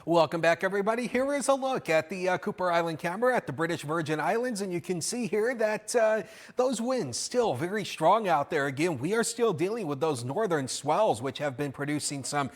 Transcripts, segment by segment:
Welcome back, everybody. Here is a look at the Cooper Island camera at the British Virgin Islands, and you can see here that those winds still very strong out there. Again, we are still dealing with those northern swells, which have been producing some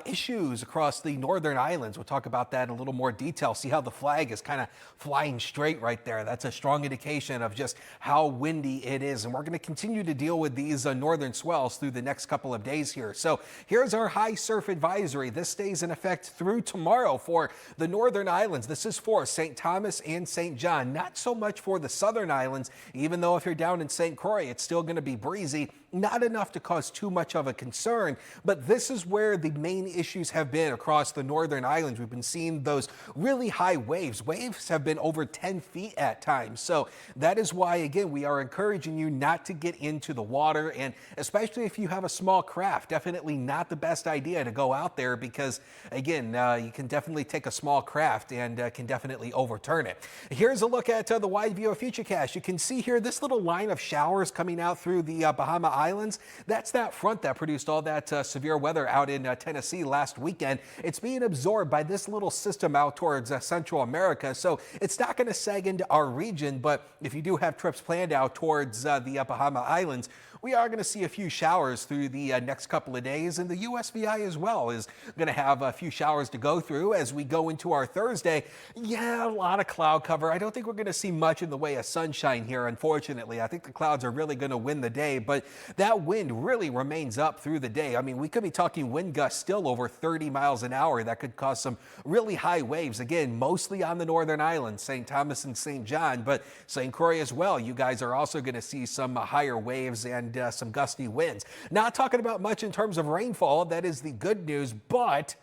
issues across the northern islands. We'll talk about that in a little more detail. See how the flag is kind of flying straight right there. That's a strong indication of just how windy it is, and we're going to continue to deal with these northern swells through the next couple of days here. So here's our high surf advisory. This stays in effect through tomorrow for the northern islands. This is for St. Thomas and St. John, not so much for the southern islands, even though if you're down in St. Croix, it's still going to be breezy, not enough to cause too much of a concern. But this is where the main issues have been across the northern islands. We've been seeing those really high waves. Waves have been over 10 feet at times. So that is why, again, we are encouraging you not to get into the water, and especially if you have a small craft, definitely not the best idea to go out there because, again, you can definitely take a small craft and can definitely overturn it. Here's a look at the wide view of Futurecast. You can see here this little line of showers coming out through the Bahama Islands. That's that front that produced all that severe weather out in Tennessee last weekend. It's being absorbed by this little system out towards Central America, so it's not going to sag into our region. But if you do have trips planned out towards the Bahama Islands, we are going to see a few showers through the next couple of days, and the USVI as well is going to have a few showers to go through as we go into our Thursday. Yeah, a lot of cloud cover. I don't think we're going to see much in the way of sunshine here, unfortunately. I think the clouds are really going to win the day, but that wind really remains up through the day. I mean, we could be talking wind gusts still over 30 miles an hour. That could cause some really high waves, again, mostly on the northern islands, St. Thomas and St. John, but St. Croix as well. You guys are also going to see some higher waves and some gusty winds. Not talking about much in terms of rainfall. That is the good news, but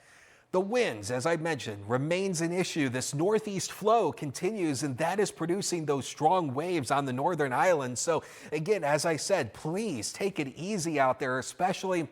the winds, as I mentioned, remains an issue. This northeast flow continues, and that is producing those strong waves on the northern islands. So again, as I said, please take it easy out there, especially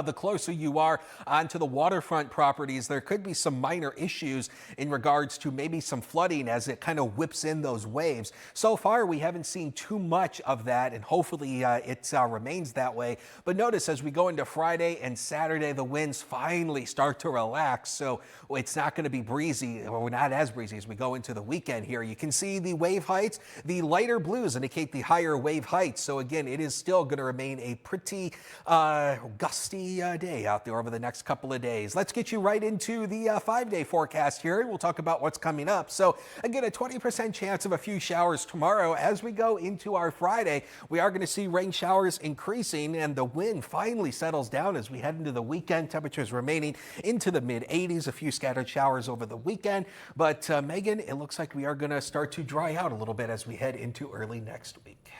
the closer you are onto the waterfront properties. There could be some minor issues in regards to maybe some flooding as it kind of whips in those waves. So far, we haven't seen too much of that, and hopefully it remains that way. But notice as we go into Friday and Saturday, the winds finally start to relax. So it's not going to be breezy, or not as breezy as we go into the weekend here. You can see the wave heights. The lighter blues indicate the higher wave heights. So again, it is still going to remain a pretty gusty day out there over the next couple of days. Let's get you right into the 5-day forecast here, and we'll talk about what's coming up. So again, a 20% chance of a few showers tomorrow. As we go into our Friday, we are going to see rain showers increasing, and the wind finally settles down as we head into the weekend. Temperatures remaining into the mid 80s, a few scattered showers over the weekend. But Megan, it looks like we are going to start to dry out a little bit as we head into early next week.